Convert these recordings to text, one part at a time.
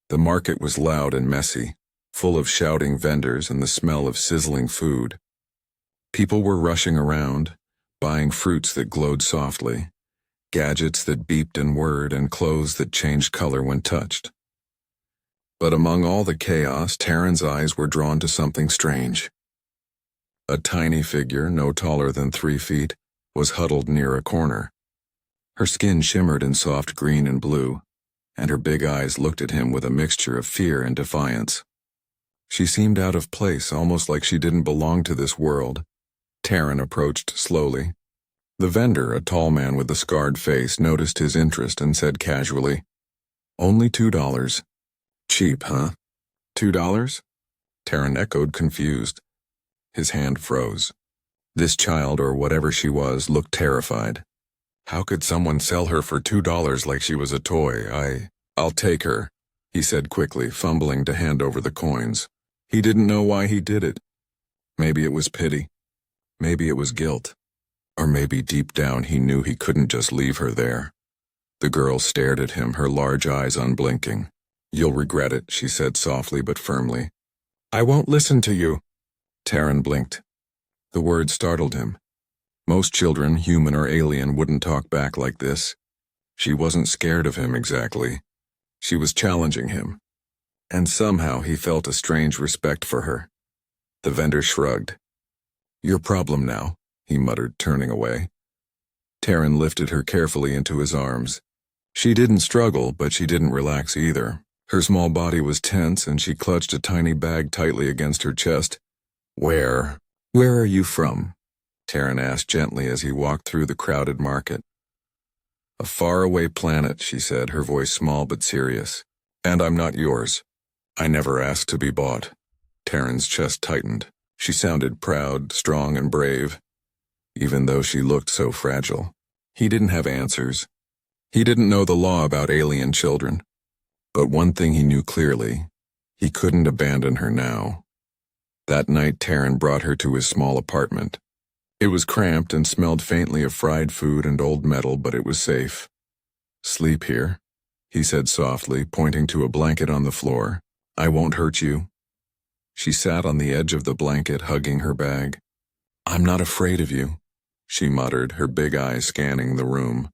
The market was loud and messy, full of shouting vendors and the smell of sizzling food. People were rushing around, buying fruits that glowed softly, gadgets that beeped and whirred, and clothes that changed color when touched. But among all the chaos, Taryn's eyes were drawn to something strange. A tiny figure, no taller than 3 feet, was huddled near a corner. Her skin shimmered in soft green and blue, and her big eyes looked at him with a mixture of fear and defiance. She seemed out of place, almost like she didn't belong to this world. Taryn approached slowly. The vendor, a tall man with a scarred face, noticed his interest and said casually, "Only $2. Cheap, huh? $2? Taryn echoed, confused. His hand froze. This child, or whatever she was, looked terrified. How could someone sell her for $2 like she was a toy? I'll take her, he said quickly, fumbling to hand over the coins. He didn't know why he did it. Maybe it was pity. Maybe it was guilt. Or maybe deep down he knew he couldn't just leave her there. The girl stared at him, her large eyes unblinking. "You'll regret it," she said softly but firmly. "I won't listen to you." Taryn blinked. The word startled him. Most children, human or alien, wouldn't talk back like this. She wasn't scared of him exactly. She was challenging him. And somehow he felt a strange respect for her. The vendor shrugged. "Your problem now," he muttered, turning away. Taryn lifted her carefully into his arms. She didn't struggle, but she didn't relax either. Her small body was tense, and she clutched a tiny bag tightly against her chest. Where are you from?" Taryn asked gently as he walked through the crowded market. "A faraway planet," she said, her voice small but serious. "And I'm not yours. I never asked to be bought." Taryn's chest tightened. She sounded proud, strong, and brave, even though she looked so fragile. He didn't have answers. He didn't know the law about alien children. But one thing he knew clearly: he couldn't abandon her now. That night, Taryn brought her to his small apartment. It was cramped and smelled faintly of fried food and old metal, but it was safe. "Sleep here," he said softly, pointing to a blanket on the floor. "I won't hurt you." She sat on the edge of the blanket, hugging her bag. "I'm not afraid of you," she muttered, her big eyes scanning the room.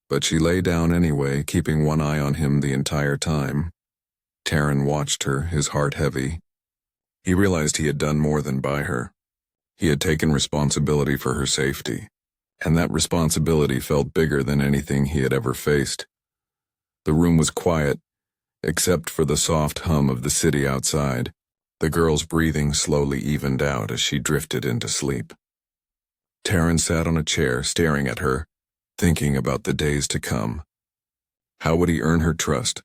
But she lay down anyway, keeping one eye on him the entire time. Taryn watched her, his heart heavy. He realized he had done more than buy her. He had taken responsibility for her safety, and that responsibility felt bigger than anything he had ever faced. The room was quiet, except for the soft hum of the city outside. The girl's breathing slowly evened out as she drifted into sleep. Taryn sat on a chair, staring at her, thinking about the days to come. How would he earn her trust?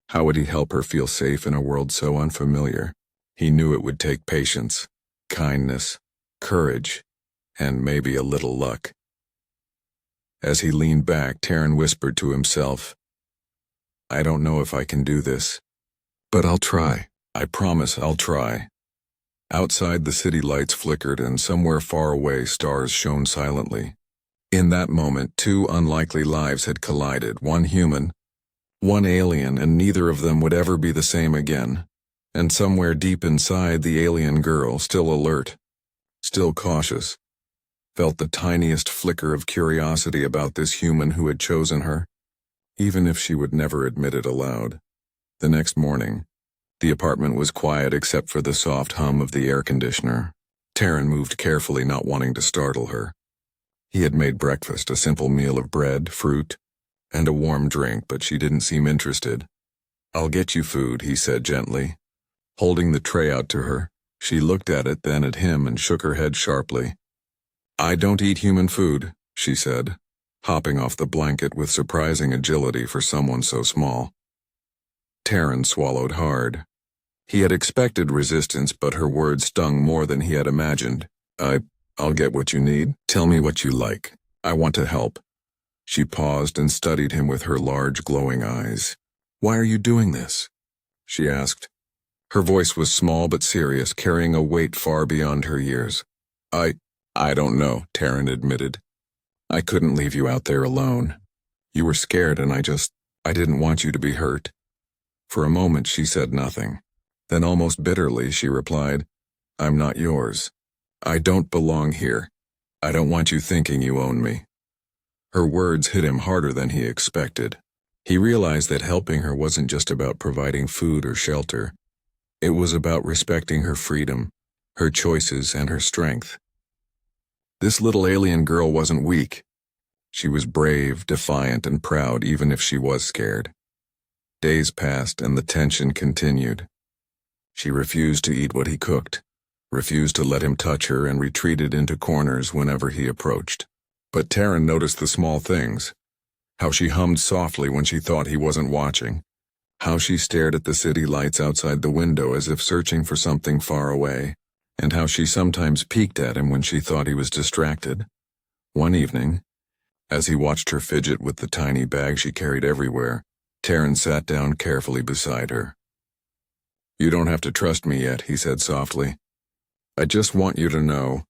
How would he help her feel safe in a world so unfamiliar? He knew it would take patience, kindness, courage, and maybe a little luck. As he leaned back, Taryn whispered to himself, "I don't know if I can do this, but I'll try. I promise I'll try." Outside, the city lights flickered, and somewhere far away, stars shone silently. In that moment, 2 unlikely lives had collided, one human, one alien, and neither of them would ever be the same again. And somewhere deep inside, the alien girl, still alert, still cautious, felt the tiniest flicker of curiosity about this human who had chosen her, even if she would never admit it aloud. The next morning, the apartment was quiet except for the soft hum of the air conditioner. Taryn moved carefully, not wanting to startle her. He had made breakfast, a simple meal of bread, fruit, and a warm drink, but she didn't seem interested. "I'll get you food," he said gently. Holding the tray out to her, she looked at it, then at him, and shook her head sharply. "I don't eat human food," she said, hopping off the blanket with surprising agility for someone so small. Taryn swallowed hard. He had expected resistance, but her words stung more than he had imagined. I'll get what you need. Tell me what you like. I want to help." She paused and studied him with her large, glowing eyes. "Why are you doing this?" she asked. Her voice was small but serious, carrying a weight far beyond her years. I don't know," Taryn admitted. "I couldn't leave you out there alone. You were scared, and I didn't want you to be hurt." For a moment she said nothing. Then almost bitterly she replied, "I'm not yours. I don't belong here. I don't want you thinking you own me." Her words hit him harder than he expected. He realized that helping her wasn't just about providing food or shelter. It was about respecting her freedom, her choices, and her strength. This little alien girl wasn't weak. She was brave, defiant, and proud even if she was scared. Days passed and the tension continued. She refused to eat what he cooked, refused to let him touch her, and retreated into corners whenever he approached. But Taryn noticed the small things. How she hummed softly when she thought he wasn't watching. How she stared at the city lights outside the window as if searching for something far away. And how she sometimes peeked at him when she thought he was distracted. One evening, as he watched her fidget with the tiny bag she carried everywhere, Taryn sat down carefully beside her. "You don't have to trust me yet," he said softly. "I just want you to know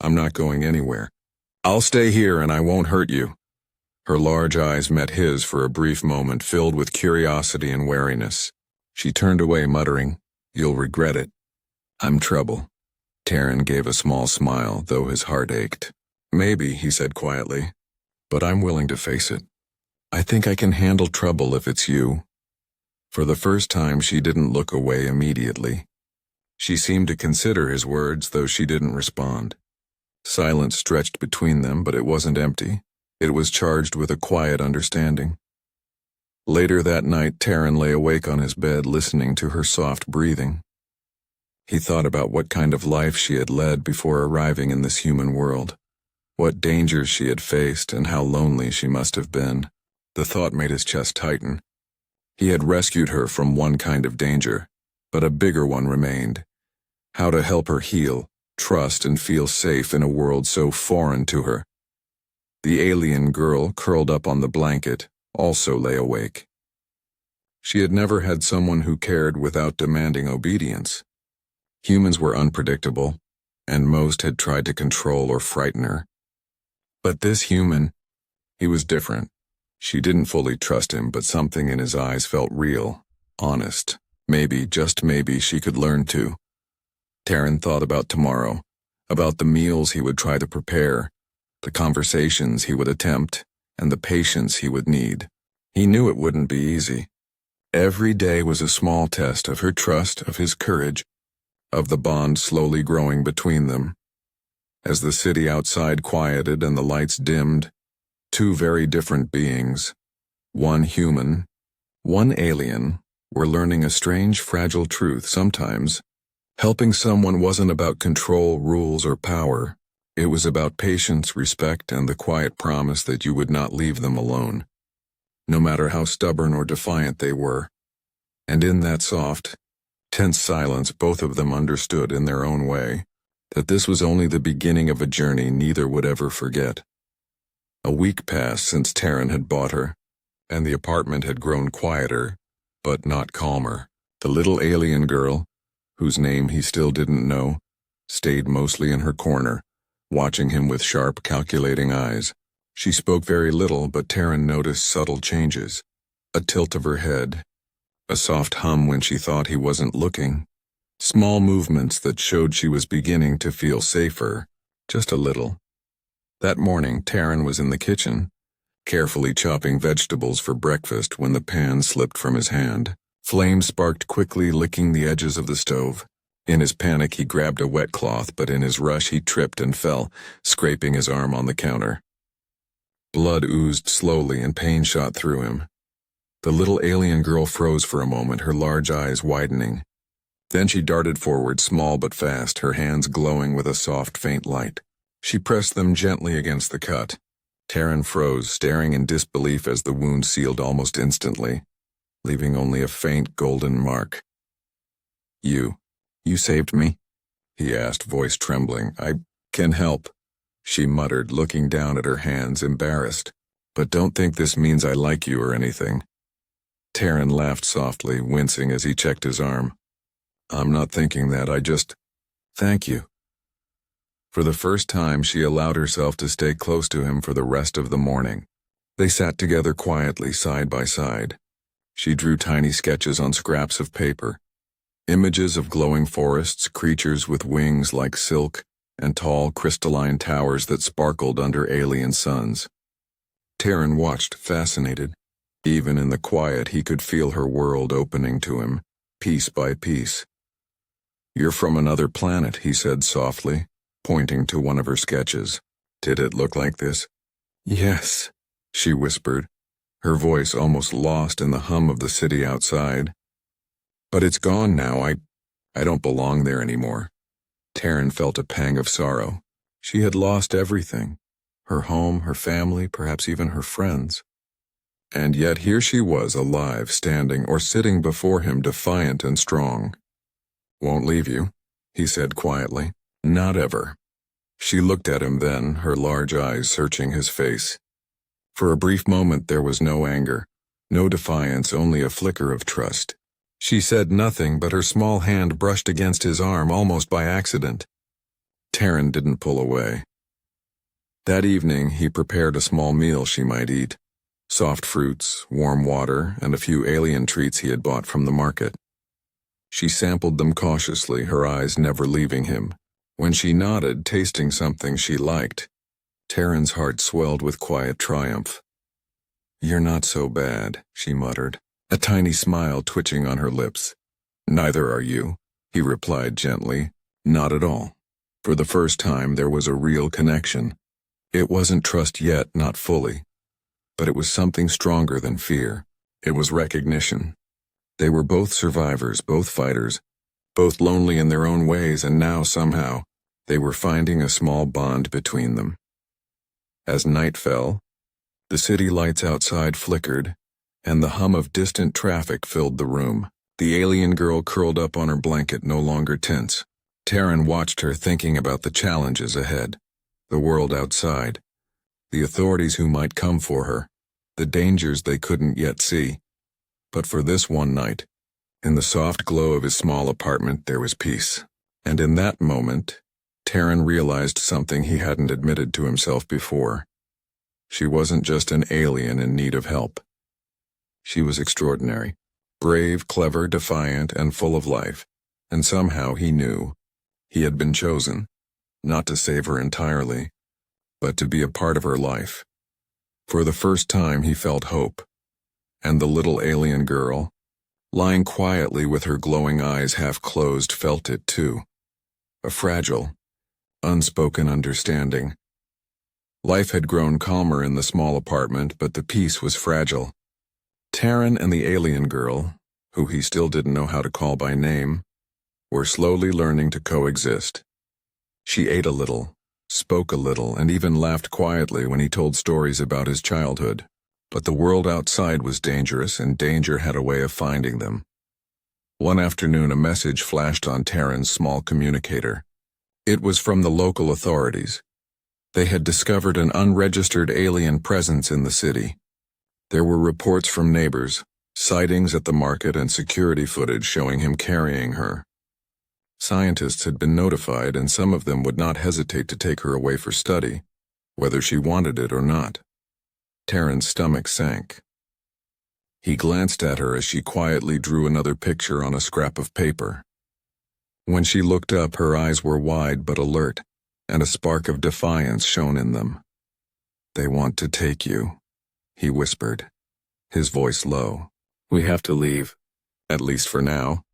I'm not going anywhere. I'll stay here and I won't hurt you." Her large eyes met his for a brief moment, filled with curiosity and wariness. She turned away, muttering, "You'll regret it." "I'm trouble." Taryn gave a small smile, though his heart ached. "Maybe," he said quietly, "but I'm willing to face it. I think I can handle trouble if it's you." For the first time, she didn't look away immediately. She seemed to consider his words, though she didn't respond. Silence stretched between them, but it wasn't empty. It was charged with a quiet understanding. Later that night, Taryn lay awake on his bed, listening to her soft breathing. He thought about what kind of life she had led before arriving in this human world, what dangers she had faced, and how lonely she must have been. The thought made his chest tighten. He had rescued her from one kind of danger, but a bigger one remained. How to help her heal, trust, and feel safe in a world so foreign to her. The alien girl, curled up on the blanket, also lay awake. She had never had someone who cared without demanding obedience. Humans were unpredictable, and most had tried to control or frighten her. But this human, he was different. She didn't fully trust him, but something in his eyes felt real, honest. Maybe, just maybe, she could learn to. Taryn thought about tomorrow, about the meals he would try to prepare, the conversations he would attempt, and the patience he would need. He knew it wouldn't be easy. Every day was a small test of her trust, of his courage, of the bond slowly growing between them. As the city outside quieted and the lights dimmed, two very different beings, one human, one alien, were learning a strange, fragile truth. Sometimes, helping someone wasn't about control, rules, or power. It was about patience, respect, and the quiet promise that you would not leave them alone, no matter how stubborn or defiant they were. And in that soft, tense silence, both of them understood in their own way that this was only the beginning of a journey neither would ever forget. A week passed since Taryn had bought her, and the apartment had grown quieter, but not calmer. The little alien girl, whose name he still didn't know, stayed mostly in her corner, watching him with sharp, calculating eyes. She spoke very little, but Taryn noticed subtle changes. A tilt of her head, a soft hum when she thought he wasn't looking, small movements that showed she was beginning to feel safer, just a little. That morning, Taryn was in the kitchen, carefully chopping vegetables for breakfast when the pan slipped from his hand. Flames sparked quickly, licking the edges of the stove. In his panic, he grabbed a wet cloth, but in his rush he tripped and fell, scraping his arm on the counter. Blood oozed slowly and pain shot through him. The little alien girl froze for a moment, her large eyes widening. Then she darted forward, small but fast, her hands glowing with a soft, faint light. She pressed them gently against the cut. Taryn froze, staring in disbelief as the wound sealed almost instantly, leaving only a faint golden mark. You saved me?" he asked, voice trembling. "I can help," she muttered, looking down at her hands, embarrassed. "But don't think this means I like you or anything." Taryn laughed softly, wincing as he checked his arm. "I'm not thinking that, I just... Thank you." For the first time, she allowed herself to stay close to him for the rest of the morning. They sat together quietly, side by side. She drew tiny sketches on scraps of paper. Images of glowing forests, creatures with wings like silk, and tall crystalline towers that sparkled under alien suns. Terran watched, fascinated. Even in the quiet, he could feel her world opening to him, piece by piece. "You're from another planet," he said softly, pointing to one of her sketches. "Did it look like this?" "Yes," she whispered, her voice almost lost in the hum of the city outside. "But it's gone now. I don't belong there anymore." Terran felt a pang of sorrow. She had lost everything. Her home, her family, perhaps even her friends. And yet here she was, alive, standing or sitting before him, defiant and strong. "Won't leave you," he said quietly. "Not ever." She looked at him then, her large eyes searching his face. For a brief moment there was no anger, no defiance, only a flicker of trust. She said nothing, but her small hand brushed against his arm almost by accident. Terran didn't pull away. That evening he prepared a small meal she might eat. Soft fruits, warm water, and a few alien treats he had bought from the market. She sampled them cautiously, her eyes never leaving him. When she nodded, tasting something she liked, Terran's heart swelled with quiet triumph. "You're not so bad," she muttered, a tiny smile twitching on her lips. "Neither are you," he replied gently. "Not at all." For the first time there was a real connection. It wasn't trust yet, not fully. But it was something stronger than fear. It was recognition. They were both survivors, both fighters, both lonely in their own ways, and now, somehow, they were finding a small bond between them. As night fell, the city lights outside flickered, and the hum of distant traffic filled the room. The alien girl curled up on her blanket, no longer tense. Terran watched her, thinking about the challenges ahead, the world outside, the authorities who might come for her, the dangers they couldn't yet see. But for this one night, in the soft glow of his small apartment, there was peace. And in that moment, Terran realized something he hadn't admitted to himself before. She wasn't just an alien in need of help. She was extraordinary, brave, clever, defiant, and full of life. And somehow he knew he had been chosen, not to save her entirely, but to be a part of her life. For the first time he felt hope. And the little alien girl, lying quietly with her glowing eyes half closed, felt it too. A fragile, unspoken understanding. Life had grown calmer in the small apartment, but the peace was fragile. Terran and the alien girl, who he still didn't know how to call by name, were slowly learning to coexist. She ate a little, spoke a little, and even laughed quietly when he told stories about his childhood. But the world outside was dangerous, and danger had a way of finding them. One afternoon a message flashed on Terran's small communicator. It was from the local authorities. They had discovered an unregistered alien presence in the city. There were reports from neighbors, sightings at the market, and security footage showing him carrying her. Scientists had been notified, and some of them would not hesitate to take her away for study, whether she wanted it or not. Terran's stomach sank. He glanced at her as she quietly drew another picture on a scrap of paper. When she looked up, her eyes were wide but alert, and a spark of defiance shone in them. "They want to take you," he whispered, his voice low. "We have to leave, at least for now."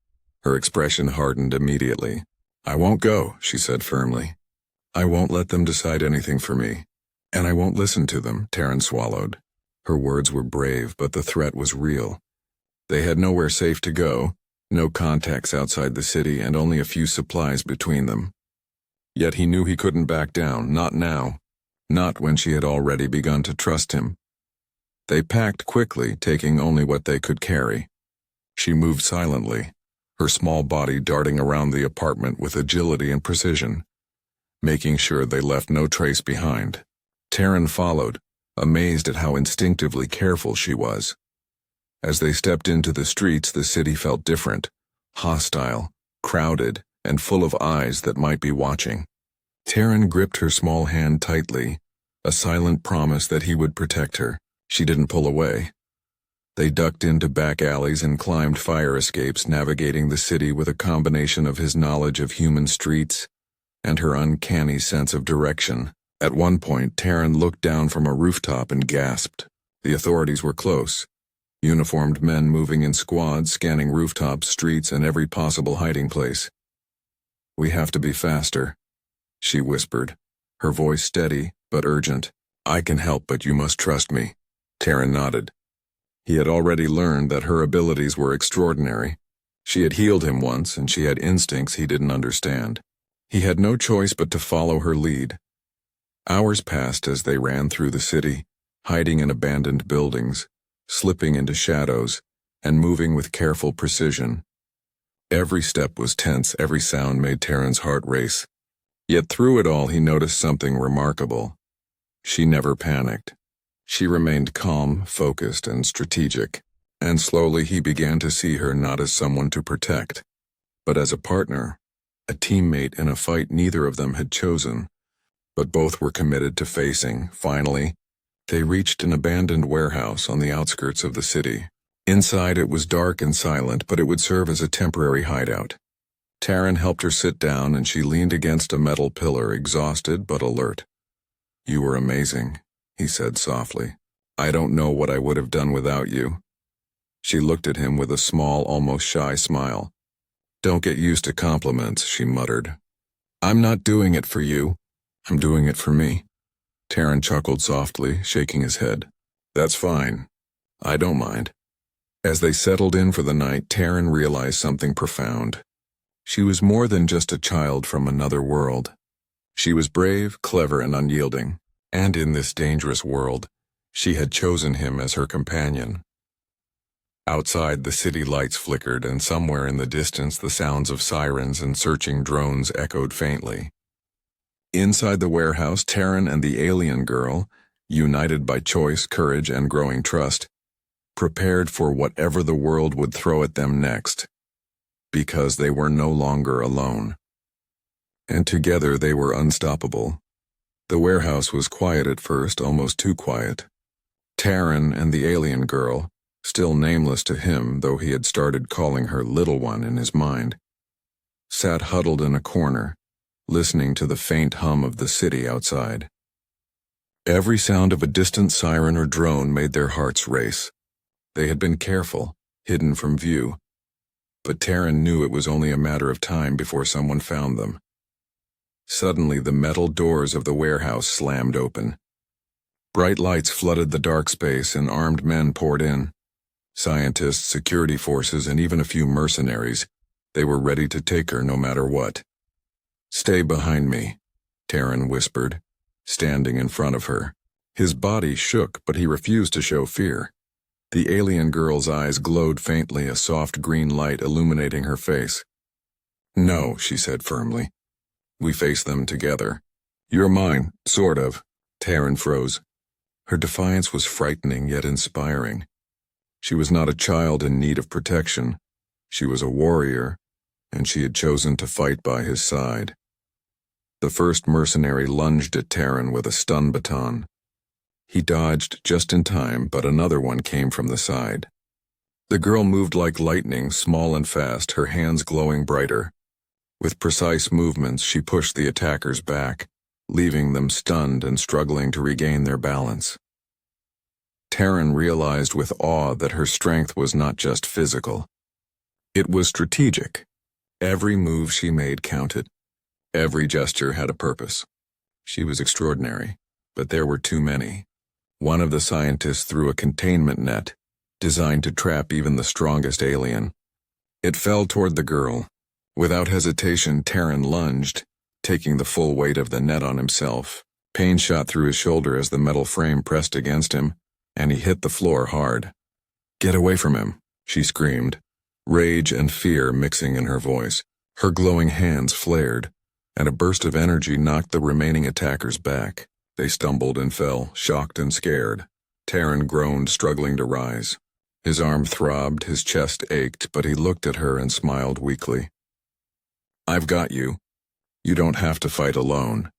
Her expression hardened immediately. "I won't go," she said firmly. "I won't let them decide anything for me. And I won't listen to them," Terran swallowed. Her words were brave, but the threat was real. They had nowhere safe to go, no contacts outside the city, and only a few supplies between them. Yet he knew he couldn't back down, not now, not when she had already begun to trust him. They packed quickly, taking only what they could carry. She moved silently, her small body darting around the apartment with agility and precision, making sure they left no trace behind. Terran followed, amazed at how instinctively careful she was. As they stepped into the streets, the city felt different, hostile, crowded, and full of eyes that might be watching. Terran gripped her small hand tightly, a silent promise that he would protect her. She didn't pull away. They ducked into back alleys and climbed fire escapes, navigating the city with a combination of his knowledge of human streets and her uncanny sense of direction. At one point, Taryn looked down from a rooftop and gasped. The authorities were close. Uniformed men moving in squads, scanning rooftops, streets, and every possible hiding place. "We have to be faster," she whispered, her voice steady but urgent. "I can help, but you must trust me." Taryn nodded. He had already learned that her abilities were extraordinary. She had healed him once, and she had instincts he didn't understand. He had no choice but to follow her lead. Hours passed as they ran through the city, hiding in abandoned buildings, slipping into shadows, and moving with careful precision. Every step was tense, every sound made Taryn's heart race. Yet through it all he noticed something remarkable. She never panicked. She remained calm, focused, and strategic, and slowly he began to see her not as someone to protect, but as a partner, a teammate in a fight neither of them had chosen, but both were committed to facing. Finally, they reached an abandoned warehouse on the outskirts of the city. Inside it was dark and silent, but it would serve as a temporary hideout. Taryn helped her sit down and she leaned against a metal pillar, exhausted but alert. "You were amazing," he said softly. "I don't know what I would have done without you." She looked at him with a small, almost shy smile. "Don't get used to compliments," she muttered. "I'm not doing it for you. I'm doing it for me." Taryn chuckled softly, shaking his head. "That's fine. I don't mind." As they settled in for the night, Taryn realized something profound. She was more than just a child from another world. She was brave, clever, and unyielding, and in this dangerous world, she had chosen him as her companion. Outside, the city lights flickered, and somewhere in the distance the sounds of sirens and searching drones echoed faintly. Inside the warehouse, Taryn and the alien girl, united by choice, courage, and growing trust, prepared for whatever the world would throw at them next, because they were no longer alone. And together they were unstoppable. The warehouse was quiet at first, almost too quiet. Taryn and the alien girl, still nameless to him though he had started calling her Little One in his mind, sat huddled in a corner, listening to the faint hum of the city outside. Every sound of a distant siren or drone made their hearts race. They had been careful, hidden from view, but Taryn knew it was only a matter of time before someone found them. Suddenly, the metal doors of the warehouse slammed open. Bright lights flooded the dark space and armed men poured in. Scientists, security forces, and even a few mercenaries. They were ready to take her no matter what. "Stay behind me," Taryn whispered, standing in front of her. His body shook, but he refused to show fear. The alien girl's eyes glowed faintly, a soft green light illuminating her face. "No," she said firmly. "We face them together." "You're mine, sort of." Taryn froze. Her defiance was frightening yet inspiring. She was not a child in need of protection. She was a warrior, and she had chosen to fight by his side. The first mercenary lunged at Taryn with a stun baton. He dodged just in time, but another one came from the side. The girl moved like lightning, small and fast, her hands glowing brighter. With precise movements, she pushed the attackers back, leaving them stunned and struggling to regain their balance. Taryn realized with awe that her strength was not just physical. It was strategic. Every move she made counted. Every gesture had a purpose. She was extraordinary, but there were too many. One of the scientists threw a containment net, designed to trap even the strongest alien. It fell toward the girl. Without hesitation, Taryn lunged, taking the full weight of the net on himself. Pain shot through his shoulder as the metal frame pressed against him, and he hit the floor hard. "Get away from him," she screamed, rage and fear mixing in her voice. Her glowing hands flared, and a burst of energy knocked the remaining attackers back. They stumbled and fell, shocked and scared. Taryn groaned, struggling to rise. His arm throbbed, his chest ached, but he looked at her and smiled weakly. "I've got you. You don't have to fight alone."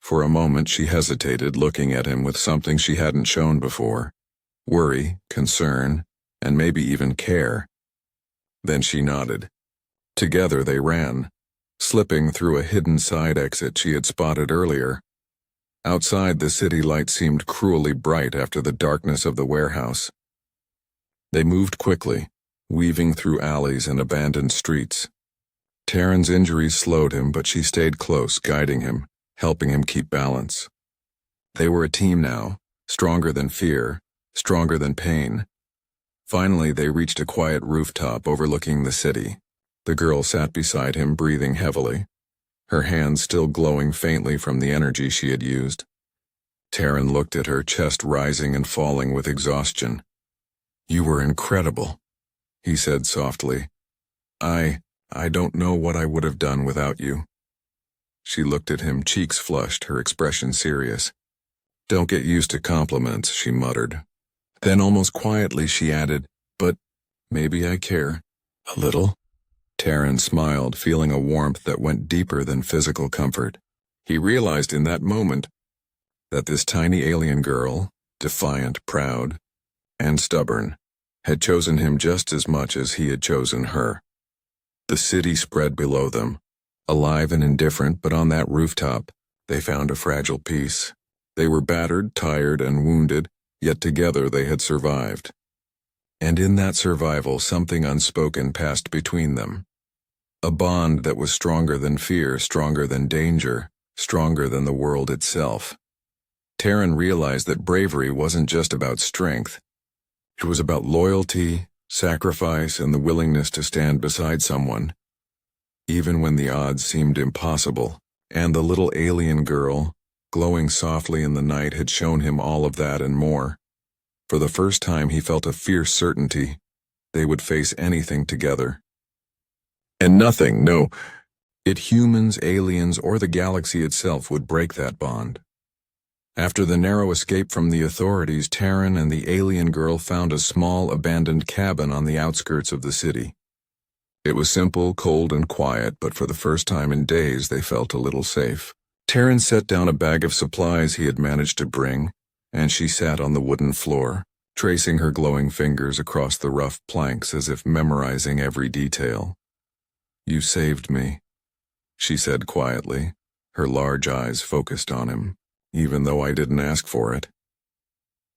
For a moment she hesitated, looking at him with something she hadn't shown before. worry, concern, and maybe even care. Then she nodded. Together they ran, slipping through a hidden side exit she had spotted earlier. Outside, the city light seemed cruelly bright after the darkness of the warehouse. They moved quickly, weaving through alleys and abandoned streets. Terran's injuries slowed him, but she stayed close, guiding him, helping him keep balance. They were a team now, stronger than fear, stronger than pain. Finally, they reached a quiet rooftop overlooking the city. The girl sat beside him, breathing heavily, her hands still glowing faintly from the energy she had used. Terran looked at her, chest rising and falling with exhaustion. "You were incredible," he said softly. I don't know what I would have done without you." She looked at him, cheeks flushed, her expression serious. "Don't get used to compliments," she muttered. Then almost quietly she added, "But maybe I care. A little?" Terran smiled, feeling a warmth that went deeper than physical comfort. He realized in that moment that this tiny alien girl, defiant, proud, and stubborn, had chosen him just as much as he had chosen her. The city spread below them, alive and indifferent, but on that rooftop, they found a fragile peace. They were battered, tired, and wounded, yet together they had survived. And in that survival, something unspoken passed between them. A bond that was stronger than fear, stronger than danger, stronger than the world itself. Terran realized that bravery wasn't just about strength. It was about loyalty, sacrifice, and the willingness to stand beside someone, even when the odds seemed impossible. And the little alien girl, glowing softly in the night, had shown him all of that and more. For the first time he felt a fierce certainty they would face anything together. And nothing, no, humans, aliens, or the galaxy itself would break that bond. After the narrow escape from the authorities, Terran and the alien girl found a small, abandoned cabin on the outskirts of the city. It was simple, cold, and quiet, but for the first time in days they felt a little safe. Terran set down a bag of supplies he had managed to bring, and she sat on the wooden floor, tracing her glowing fingers across the rough planks as if memorizing every detail. "You saved me," she said quietly, her large eyes focused on him. "Even though I didn't ask for it."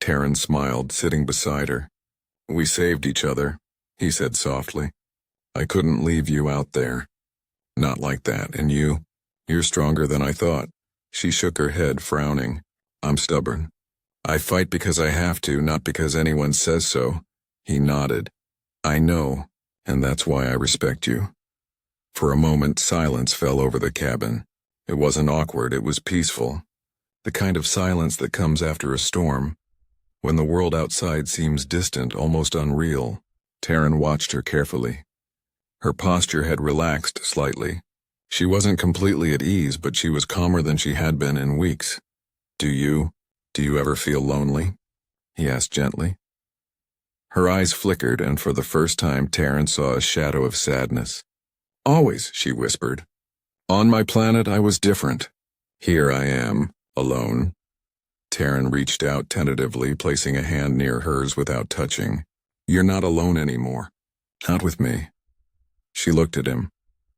Terran smiled, sitting beside her. "We saved each other," he said softly. "I couldn't leave you out there. Not like that, and you're stronger than I thought." She shook her head, frowning. "I'm stubborn. I fight because I have to, not because anyone says so." He nodded. "I know, and that's why I respect you." For a moment, silence fell over the cabin. It wasn't awkward, it was peaceful. The kind of silence that comes after a storm, when the world outside seems distant, almost unreal. Terran watched her carefully. Her posture had relaxed slightly. She wasn't completely at ease, but she was calmer than she had been in weeks. Do you ever feel lonely?" he asked gently. Her eyes flickered, and for the first time Terran saw a shadow of sadness. "Always," she whispered. "On my planet I was different. Here I am. Alone." Terran reached out tentatively, placing a hand near hers without touching. "You're not alone anymore. Not with me." She looked at him,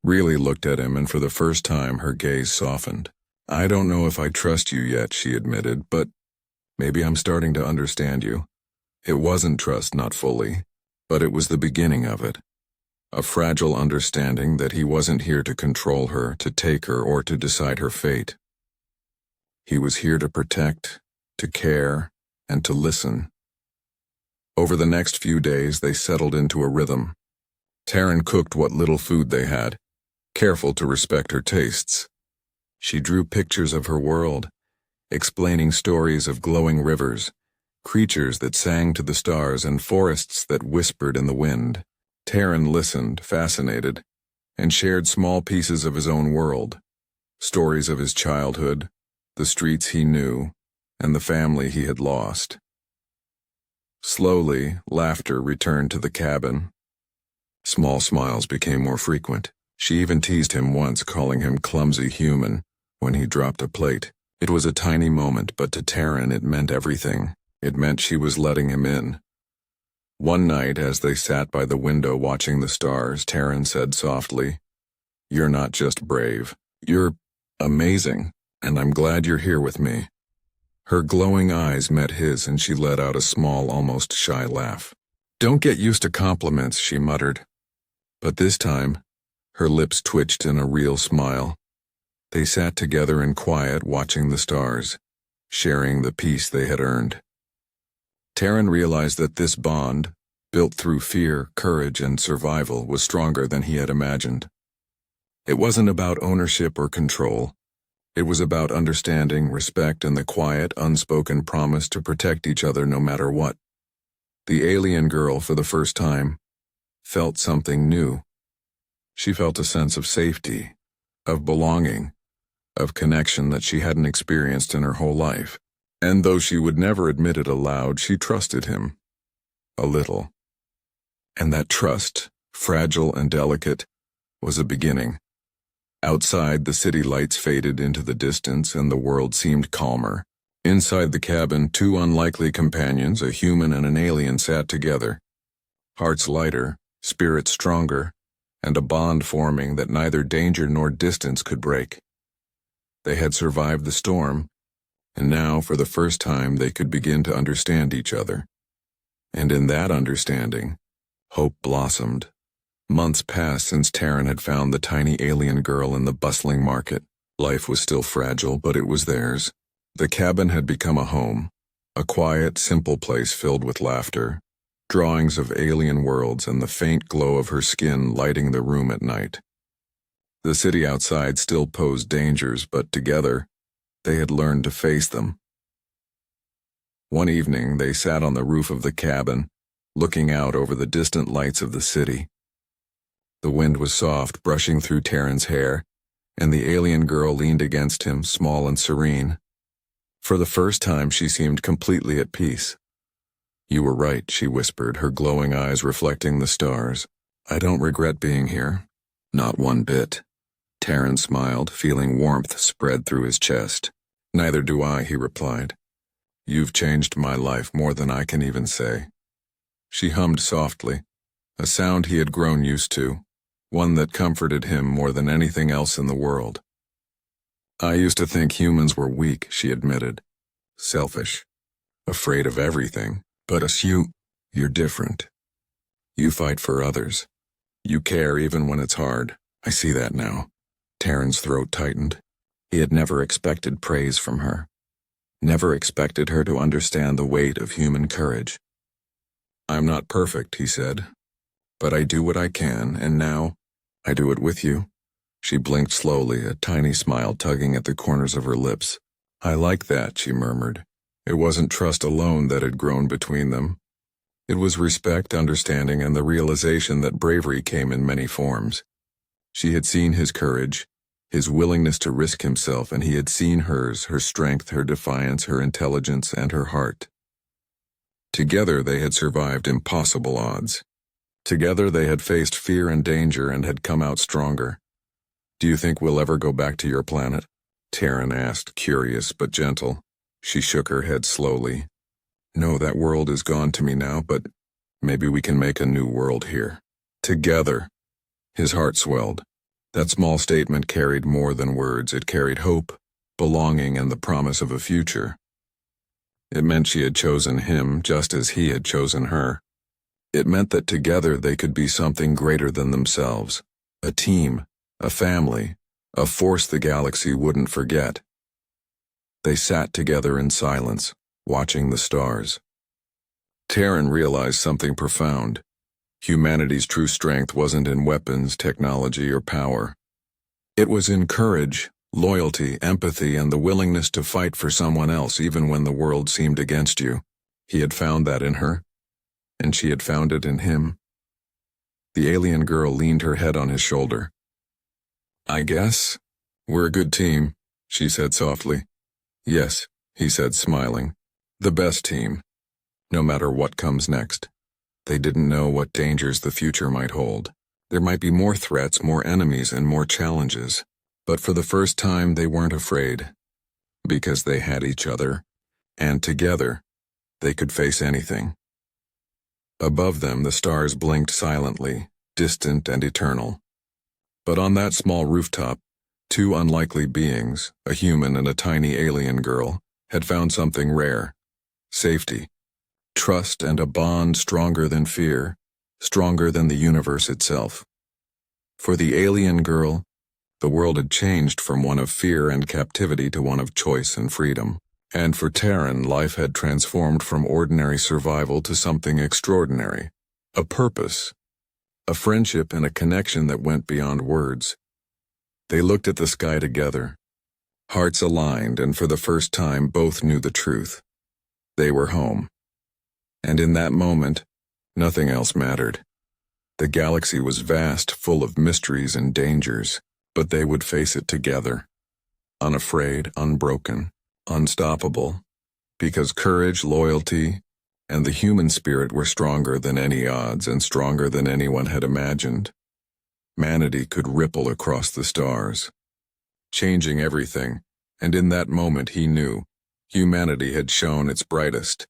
really looked at him, and for the first time her gaze softened. "I don't know if I trust you yet," she admitted, "but maybe I'm starting to understand you." It wasn't trust, not fully, but it was the beginning of it. A fragile understanding that he wasn't here to control her, to take her, or to decide her fate. He was here to protect, to care, and to listen. Over the next few days, they settled into a rhythm. Terran cooked what little food they had, careful to respect her tastes. She drew pictures of her world, explaining stories of glowing rivers, creatures that sang to the stars, and forests that whispered in the wind. Terran listened, fascinated, and shared small pieces of his own world, stories of his childhood, the streets he knew, and the family he had lost. Slowly, laughter returned to the cabin. Small smiles became more frequent. She even teased him once, calling him clumsy human when he dropped a plate. It was a tiny moment, but to Terran it meant everything. It meant she was letting him in. One night, as they sat by the window watching the stars, Taryn said softly, "You're not just brave. You're amazing, and I'm glad you're here with me." Her glowing eyes met his and she let out a small, almost shy laugh. "Don't get used to compliments," she muttered. But this time, her lips twitched in a real smile. They sat together in quiet, watching the stars, sharing the peace they had earned. Taryn realized that this bond, built through fear, courage, and survival, was stronger than he had imagined. It wasn't about ownership or control. It was about understanding, respect, and the quiet, unspoken promise to protect each other no matter what. The alien girl, for the first time, felt something new. She felt a sense of safety, of belonging, of connection that she hadn't experienced in her whole life. And though she would never admit it aloud, she trusted him. A little. And that trust, fragile and delicate, was a beginning. Outside, the city lights faded into the distance and the world seemed calmer. Inside the cabin, two unlikely companions, a human and an alien, sat together. Hearts lighter, spirits stronger, and a bond forming that neither danger nor distance could break. They had survived the storm, and now, for the first time, they could begin to understand each other. And in that understanding, hope blossomed. Months passed since Taryn had found the tiny alien girl in the bustling market. Life was still fragile, but it was theirs. The cabin had become a home, a quiet, simple place filled with laughter, drawings of alien worlds, and the faint glow of her skin lighting the room at night. The city outside still posed dangers, but together, they had learned to face them. One evening, they sat on the roof of the cabin, looking out over the distant lights of the city. The wind was soft, brushing through Taryn's hair, and the alien girl leaned against him, small and serene. For the first time, she seemed completely at peace. "You were right," she whispered, her glowing eyes reflecting the stars. "I don't regret being here. Not one bit." Taryn smiled, feeling warmth spread through his chest. "Neither do I," he replied. "You've changed my life more than I can even say." She hummed softly, a sound he had grown used to, one that comforted him more than anything else in the world. "I used to think humans were weak," she admitted. "Selfish, afraid of everything. But you're different. You fight for others. You care even when it's hard. I see that now." Taryn's throat tightened. He had never expected praise from her. Never expected her to understand the weight of human courage. "I'm not perfect," he said. "But I do what I can, and now, I do it with you." She blinked slowly, a tiny smile tugging at the corners of her lips. "I like that," she murmured. It wasn't trust alone that had grown between them. It was respect, understanding, and the realization that bravery came in many forms. She had seen his courage, his willingness to risk himself, and he had seen hers, her strength, her defiance, her intelligence, and her heart. Together they had survived impossible odds. Together they had faced fear and danger and had come out stronger. "Do you think we'll ever go back to your planet?" Taryn asked, curious but gentle. She shook her head slowly. "No, that world is gone to me now, but maybe we can make a new world here. Together." His heart swelled. That small statement carried more than words. It carried hope, belonging, and the promise of a future. It meant she had chosen him just as he had chosen her. It meant that together they could be something greater than themselves. A team, a family, a force the galaxy wouldn't forget. They sat together in silence, watching the stars. Taryn realized something profound. Humanity's true strength wasn't in weapons, technology, or power. It was in courage, loyalty, empathy, and the willingness to fight for someone else even when the world seemed against you. He had found that in her, and she had found it in him. The alien girl leaned her head on his shoulder. "I guess we're a good team," she said softly. "Yes," he said, smiling. "The best team, no matter what comes next." They didn't know what dangers the future might hold. There might be more threats, more enemies, and more challenges. But for the first time, they weren't afraid. Because they had each other. And together, They could face anything. Above them, the stars blinked silently, distant and eternal. But on that small rooftop, two unlikely beings, a human and a tiny alien girl, had found something rare: safety, trust, and a bond stronger than fear, stronger than the universe itself. For the alien girl, the world had changed from one of fear and captivity to one of choice and freedom. And for Terran, life had transformed from ordinary survival to something extraordinary: a purpose, a friendship, and a connection that went beyond words. They looked at the sky together, hearts aligned, and for the first time both knew the truth. They were home. And in that moment, nothing else mattered. The galaxy was vast, full of mysteries and dangers, but they would face it together, unafraid, unbroken, unstoppable, because courage, loyalty, and the human spirit were stronger than any odds and stronger than anyone had imagined. Humanity could ripple across the stars, changing everything, and in that moment he knew humanity had shone its brightest.